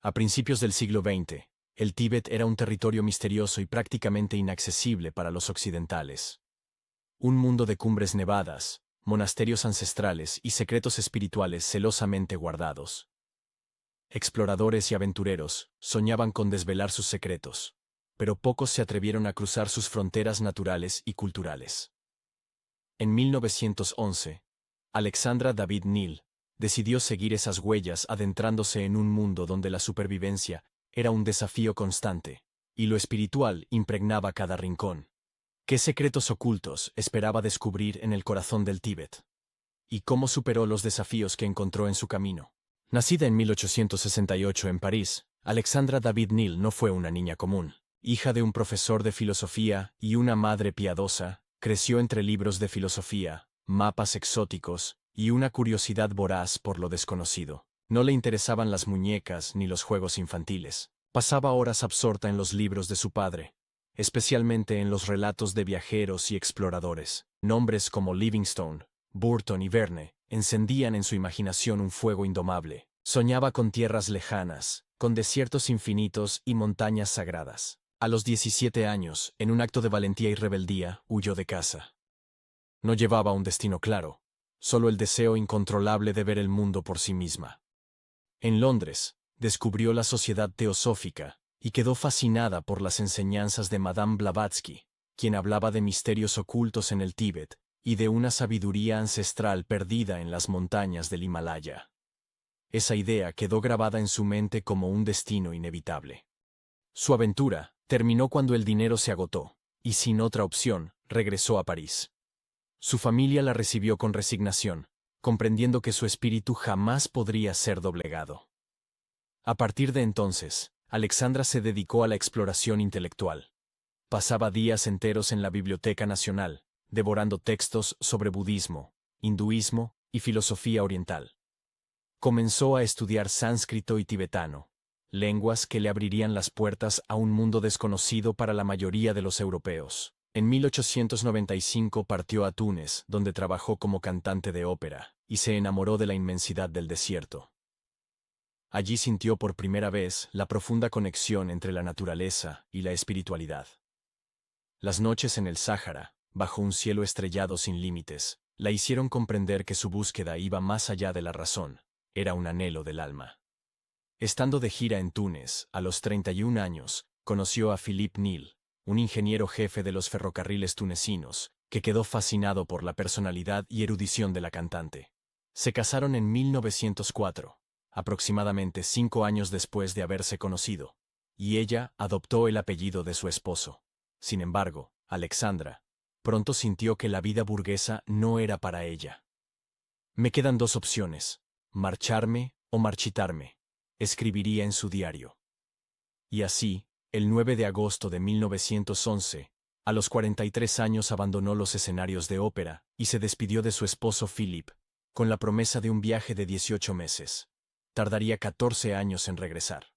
A principios del siglo XX, el Tíbet era un territorio misterioso y prácticamente inaccesible para los occidentales. Un mundo de cumbres nevadas, monasterios ancestrales y secretos espirituales celosamente guardados. Exploradores y aventureros soñaban con desvelar sus secretos, pero pocos se atrevieron a cruzar sus fronteras naturales y culturales. En 1911, Alexandra David Neal decidió seguir esas huellas adentrándose en un mundo donde la supervivencia era un desafío constante, y lo espiritual impregnaba cada rincón. ¿Qué secretos ocultos esperaba descubrir en el corazón del Tíbet? ¿Y cómo superó los desafíos que encontró en su camino? Nacida en 1868 en París, Alexandra David Neal no fue una niña común. Hija de un profesor de filosofía y una madre piadosa, creció entre libros de filosofía, mapas exóticos y una curiosidad voraz por lo desconocido. No le interesaban las muñecas ni los juegos infantiles. Pasaba horas absorta en los libros de su padre, especialmente en los relatos de viajeros y exploradores. Nombres como Livingstone, Burton y Verne encendían en su imaginación un fuego indomable. Soñaba con tierras lejanas, con desiertos infinitos y montañas sagradas. A los 17 años, en un acto de valentía y rebeldía, huyó de casa. No llevaba un destino claro, solo el deseo incontrolable de ver el mundo por sí misma. En Londres, descubrió la Sociedad Teosófica y quedó fascinada por las enseñanzas de Madame Blavatsky, quien hablaba de misterios ocultos en el Tíbet y de una sabiduría ancestral perdida en las montañas del Himalaya. Esa idea quedó grabada en su mente como un destino inevitable. Su aventura terminó cuando el dinero se agotó, y sin otra opción, regresó a París. Su familia la recibió con resignación, comprendiendo que su espíritu jamás podría ser doblegado. A partir de entonces, Alexandra se dedicó a la exploración intelectual. Pasaba días enteros en la Biblioteca Nacional, devorando textos sobre budismo, hinduismo y filosofía oriental. Comenzó a estudiar sánscrito y tibetano, lenguas que le abrirían las puertas a un mundo desconocido para la mayoría de los europeos. En 1895 partió a Túnez, donde trabajó como cantante de ópera, y se enamoró de la inmensidad del desierto. Allí sintió por primera vez la profunda conexión entre la naturaleza y la espiritualidad. Las noches en el Sáhara, bajo un cielo estrellado sin límites, la hicieron comprender que su búsqueda iba más allá de la razón, era un anhelo del alma. Estando de gira en Túnez, a los 31 años, conoció a Philippe Neal, un ingeniero jefe de los ferrocarriles tunecinos, que quedó fascinado por la personalidad y erudición de la cantante. Se casaron en 1904, aproximadamente 5 años después de haberse conocido, y ella adoptó el apellido de su esposo. Sin embargo, Alexandra pronto sintió que la vida burguesa no era para ella. «Me quedan 2 opciones, marcharme o marchitarme», escribiría en su diario. Y así, el 9 de agosto de 1911, a los 43 años abandonó los escenarios de ópera y se despidió de su esposo Philippe, con la promesa de un viaje de 18 meses. Tardaría 14 años en regresar.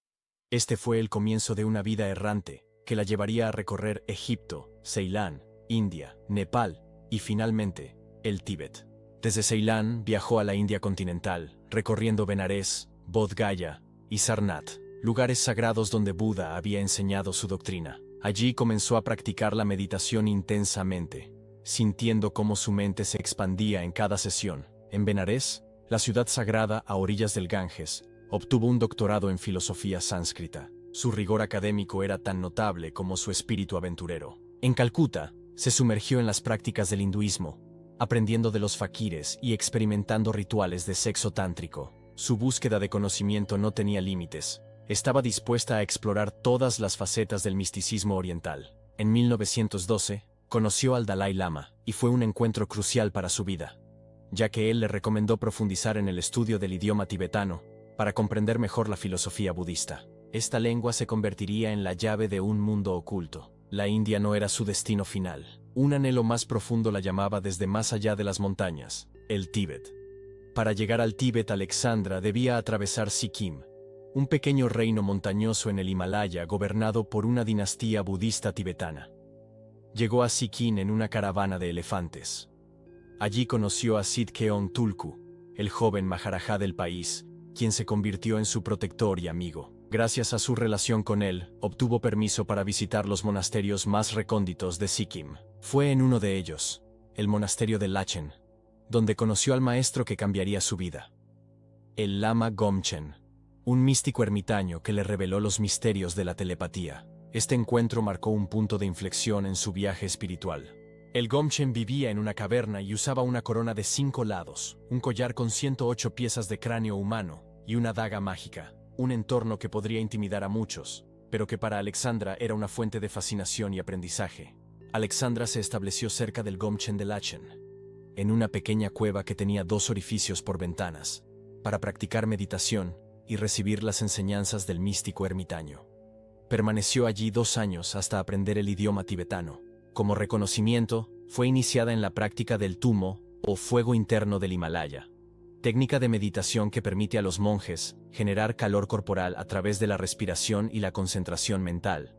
Este fue el comienzo de una vida errante que la llevaría a recorrer Egipto, Ceilán, India, Nepal y finalmente, el Tíbet. Desde Ceilán viajó a la India continental, recorriendo Benarés, Bodh Gaya y Sarnath, lugares sagrados donde Buda había enseñado su doctrina. Allí comenzó a practicar la meditación intensamente, sintiendo cómo su mente se expandía en cada sesión. En Benarés, la ciudad sagrada a orillas del Ganges, obtuvo un doctorado en filosofía sánscrita. Su rigor académico era tan notable como su espíritu aventurero. En Calcuta, se sumergió en las prácticas del hinduismo, aprendiendo de los faquires y experimentando rituales de sexo tántrico. Su búsqueda de conocimiento no tenía límites. Estaba dispuesta a explorar todas las facetas del misticismo oriental. En 1912, conoció al Dalai Lama, y fue un encuentro crucial para su vida, ya que él le recomendó profundizar en el estudio del idioma tibetano para comprender mejor la filosofía budista. Esta lengua se convertiría en la llave de un mundo oculto. La India no era su destino final. Un anhelo más profundo la llamaba desde más allá de las montañas, el Tíbet. Para llegar al Tíbet, Alexandra debía atravesar Sikkim, un pequeño reino montañoso en el Himalaya gobernado por una dinastía budista tibetana. Llegó a Sikkim en una caravana de elefantes. Allí conoció a Sidkeong Tulku, el joven maharajá del país, quien se convirtió en su protector y amigo. Gracias a su relación con él, obtuvo permiso para visitar los monasterios más recónditos de Sikkim. Fue en uno de ellos, el monasterio de Lachen, donde conoció al maestro que cambiaría su vida, el Lama Gomchen, un místico ermitaño que le reveló los misterios de la telepatía. Este encuentro marcó un punto de inflexión en su viaje espiritual. El Gomchen vivía en una caverna y usaba una corona de 5 lados, un collar con 108 piezas de cráneo humano y una daga mágica, un entorno que podría intimidar a muchos, pero que para Alexandra era una fuente de fascinación y aprendizaje. Alexandra se estableció cerca del Gomchen de Lachen, en una pequeña cueva que tenía 2 orificios por ventanas, para practicar meditación y recibir las enseñanzas del místico ermitaño. Permaneció allí 2 años hasta aprender el idioma tibetano. Como reconocimiento, fue iniciada en la práctica del tumo, o fuego interno del Himalaya, técnica de meditación que permite a los monjes generar calor corporal a través de la respiración y la concentración mental,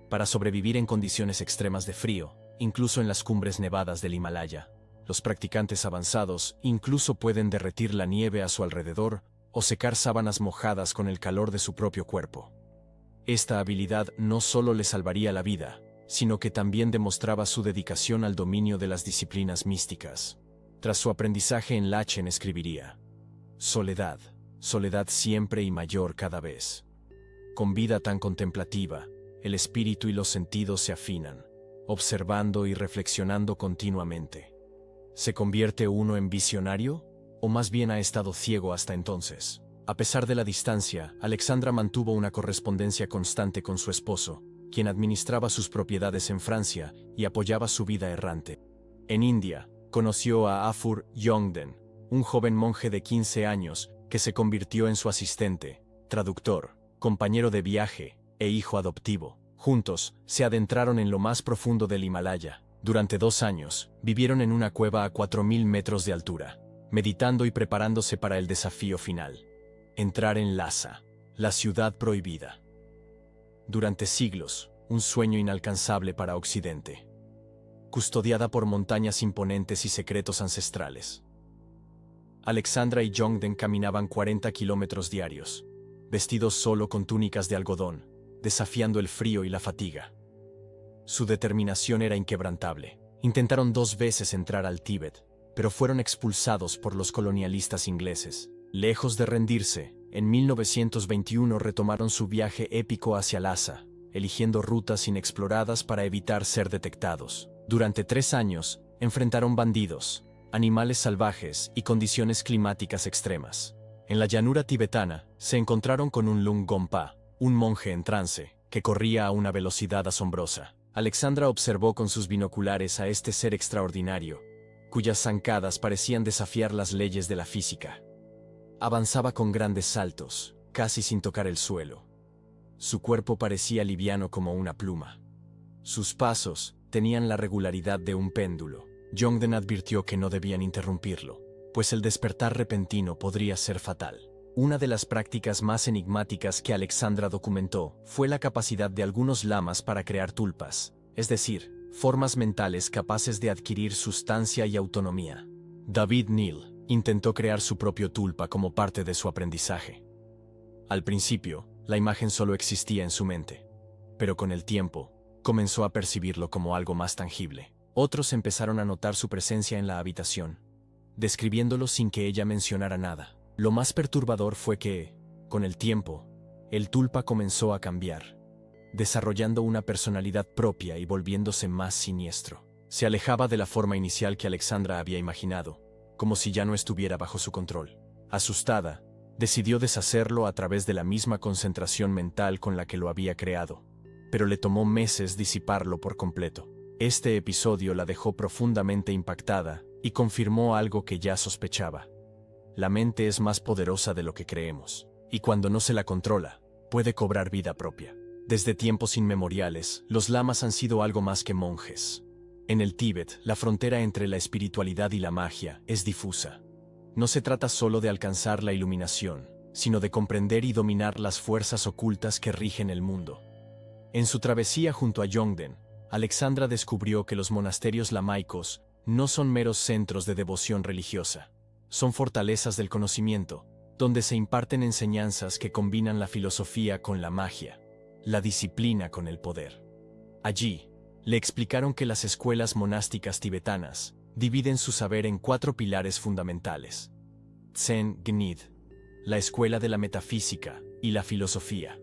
para sobrevivir en condiciones extremas de frío, incluso en las cumbres nevadas del Himalaya. Los practicantes avanzados incluso pueden derretir la nieve a su alrededor o secar sábanas mojadas con el calor de su propio cuerpo. Esta habilidad no solo le salvaría la vida, sino que también demostraba su dedicación al dominio de las disciplinas místicas. Tras su aprendizaje en Lachen escribiría: soledad, soledad siempre y mayor cada vez. Con vida tan contemplativa, el espíritu y los sentidos se afinan, observando y reflexionando continuamente. ¿Se convierte uno en visionario? ¿O más bien ha estado ciego hasta entonces? A pesar de la distancia, Alexandra mantuvo una correspondencia constante con su esposo, quien administraba sus propiedades en Francia y apoyaba su vida errante. En India, conoció a Afur Yongden, un joven monje de 15 años que se convirtió en su asistente, traductor, compañero de viaje e hijo adoptivo. Juntos, se adentraron en lo más profundo del Himalaya. Durante 2 años, vivieron en una cueva a 4000 metros de altura, meditando y preparándose para el desafío final: entrar en Lhasa, la ciudad prohibida. Durante siglos, un sueño inalcanzable para Occidente, custodiada por montañas imponentes y secretos ancestrales. Alexandra y Yongden caminaban 40 kilómetros diarios, vestidos solo con túnicas de algodón, desafiando el frío y la fatiga. Su determinación era inquebrantable. Intentaron 2 veces entrar al Tíbet, pero fueron expulsados por los colonialistas ingleses. Lejos de rendirse, en 1921 retomaron su viaje épico hacia Lhasa, eligiendo rutas inexploradas para evitar ser detectados. Durante 3 años, enfrentaron bandidos, animales salvajes y condiciones climáticas extremas. En la llanura tibetana, se encontraron con un Lung Gompa, un monje en trance, que corría a una velocidad asombrosa. Alexandra observó con sus binoculares a este ser extraordinario, cuyas zancadas parecían desafiar las leyes de la física. Avanzaba con grandes saltos, casi sin tocar el suelo. Su cuerpo parecía liviano como una pluma. Sus pasos tenían la regularidad de un péndulo. Yongden advirtió que no debían interrumpirlo, pues el despertar repentino podría ser fatal. Una de las prácticas más enigmáticas que Alexandra documentó fue la capacidad de algunos lamas para crear tulpas, es decir, formas mentales capaces de adquirir sustancia y autonomía. David Neal intentó crear su propio tulpa como parte de su aprendizaje. Al principio, la imagen solo existía en su mente, pero con el tiempo, comenzó a percibirlo como algo más tangible. Otros empezaron a notar su presencia en la habitación, describiéndolo sin que ella mencionara nada. Lo más perturbador fue que, con el tiempo, el tulpa comenzó a cambiar, desarrollando una personalidad propia y volviéndose más siniestro. Se alejaba de la forma inicial que Alexandra había imaginado, como si ya no estuviera bajo su control. Asustada, decidió deshacerlo a través de la misma concentración mental con la que lo había creado, pero le tomó meses disiparlo por completo. Este episodio la dejó profundamente impactada y confirmó algo que ya sospechaba. La mente es más poderosa de lo que creemos, y cuando no se la controla, puede cobrar vida propia. Desde tiempos inmemoriales, los lamas han sido algo más que monjes. En el Tíbet, la frontera entre la espiritualidad y la magia es difusa. No se trata solo de alcanzar la iluminación, sino de comprender y dominar las fuerzas ocultas que rigen el mundo. En su travesía junto a Yongden, Alexandra descubrió que los monasterios lamaicos no son meros centros de devoción religiosa. Son fortalezas del conocimiento, donde se imparten enseñanzas que combinan la filosofía con la magia, la disciplina con el poder. Allí, le explicaron que las escuelas monásticas tibetanas dividen su saber en 4 pilares fundamentales: Zen Gnid, la escuela de la metafísica y la filosofía.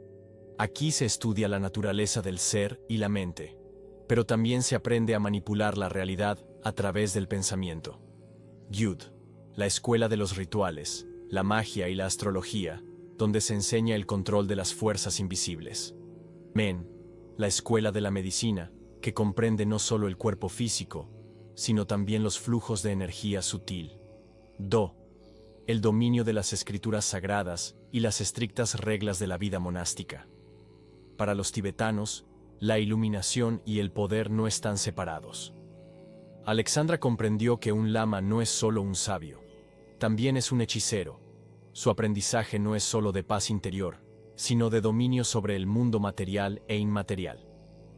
Aquí se estudia la naturaleza del ser y la mente, pero también se aprende a manipular la realidad a través del pensamiento. Gyud, la escuela de los rituales, la magia y la astrología, donde se enseña el control de las fuerzas invisibles. Men, la escuela de la medicina, que comprende no solo el cuerpo físico, sino también los flujos de energía sutil. Do, el dominio de las escrituras sagradas y las estrictas reglas de la vida monástica. Para los tibetanos, la iluminación y el poder no están separados. Alexandra comprendió que un lama no es solo un sabio, también es un hechicero. Su aprendizaje no es solo de paz interior, sino de dominio sobre el mundo material e inmaterial.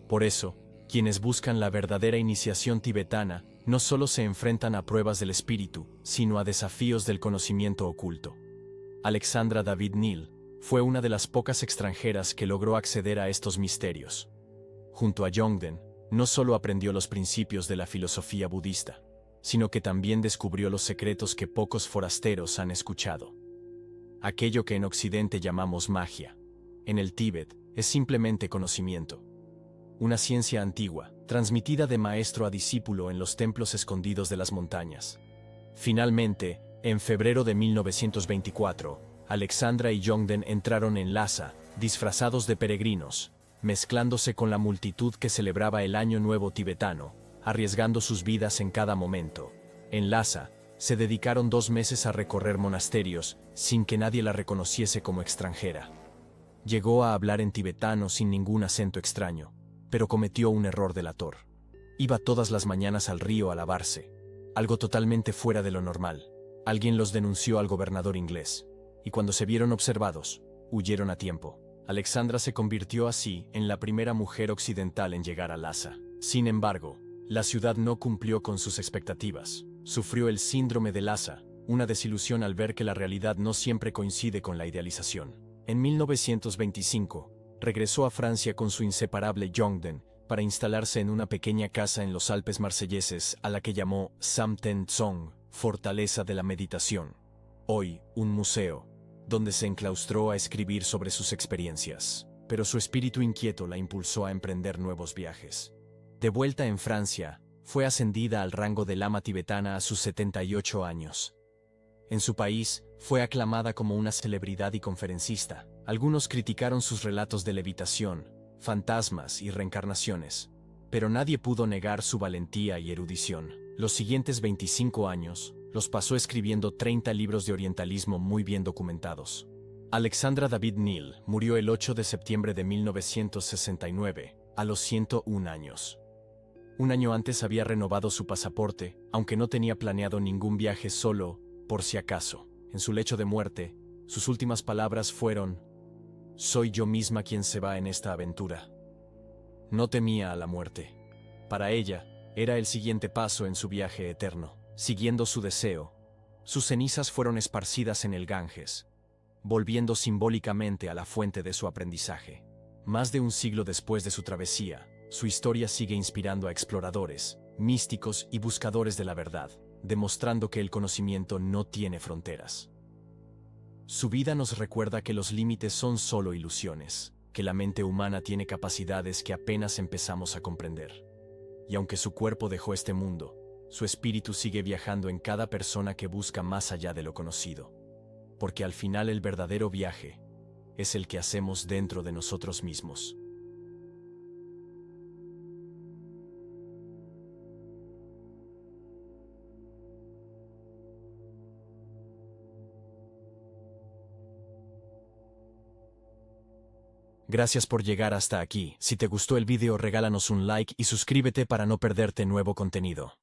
Por eso, quienes buscan la verdadera iniciación tibetana no solo se enfrentan a pruebas del espíritu, sino a desafíos del conocimiento oculto. Alexandra David Neal fue una de las pocas extranjeras que logró acceder a estos misterios. Junto a Yongden, no solo aprendió los principios de la filosofía budista, sino que también descubrió los secretos que pocos forasteros han escuchado. Aquello que en Occidente llamamos magia, en el Tíbet, es simplemente conocimiento. Una ciencia antigua, transmitida de maestro a discípulo en los templos escondidos de las montañas. Finalmente, en febrero de 1924, Alexandra y Yongden entraron en Lhasa, disfrazados de peregrinos, mezclándose con la multitud que celebraba el Año Nuevo tibetano, arriesgando sus vidas en cada momento. En Lhasa, se dedicaron 2 meses a recorrer monasterios, sin que nadie la reconociese como extranjera. Llegó a hablar en tibetano sin ningún acento extraño, pero cometió un error delator. Iba todas las mañanas al río a lavarse, algo totalmente fuera de lo normal. Alguien los denunció al gobernador inglés, y cuando se vieron observados, huyeron a tiempo. Alexandra se convirtió así en la primera mujer occidental en llegar a Lhasa. Sin embargo, la ciudad no cumplió con sus expectativas. Sufrió el síndrome de Lhasa, una desilusión al ver que la realidad no siempre coincide con la idealización. En 1925, regresó a Francia con su inseparable Yongden para instalarse en una pequeña casa en los Alpes marselleses a la que llamó Samten Tsong, Fortaleza de la Meditación. Hoy, un museo, donde se enclaustró a escribir sobre sus experiencias, pero su espíritu inquieto la impulsó a emprender nuevos viajes. De vuelta en Francia, fue ascendida al rango de lama tibetana a sus 78 años. En su país, fue aclamada como una celebridad y conferencista. Algunos criticaron sus relatos de levitación, fantasmas y reencarnaciones, pero nadie pudo negar su valentía y erudición. Los siguientes 25 años, los pasó escribiendo 30 libros de orientalismo muy bien documentados. Alexandra David Neal murió el 8 de septiembre de 1969, a los 101 años. Un año antes había renovado su pasaporte, aunque no tenía planeado ningún viaje, solo por si acaso. En su lecho de muerte, sus últimas palabras fueron: «Soy yo misma quien se va en esta aventura». No temía a la muerte. Para ella, era el siguiente paso en su viaje eterno. Siguiendo su deseo, sus cenizas fueron esparcidas en el Ganges, volviendo simbólicamente a la fuente de su aprendizaje. Más de un siglo después de su travesía, su historia sigue inspirando a exploradores, místicos y buscadores de la verdad, demostrando que el conocimiento no tiene fronteras. Su vida nos recuerda que los límites son solo ilusiones, que la mente humana tiene capacidades que apenas empezamos a comprender. Y aunque su cuerpo dejó este mundo, su espíritu sigue viajando en cada persona que busca más allá de lo conocido. Porque al final el verdadero viaje es el que hacemos dentro de nosotros mismos. Gracias por llegar hasta aquí. Si te gustó el video, regálanos un like y suscríbete para no perderte nuevo contenido.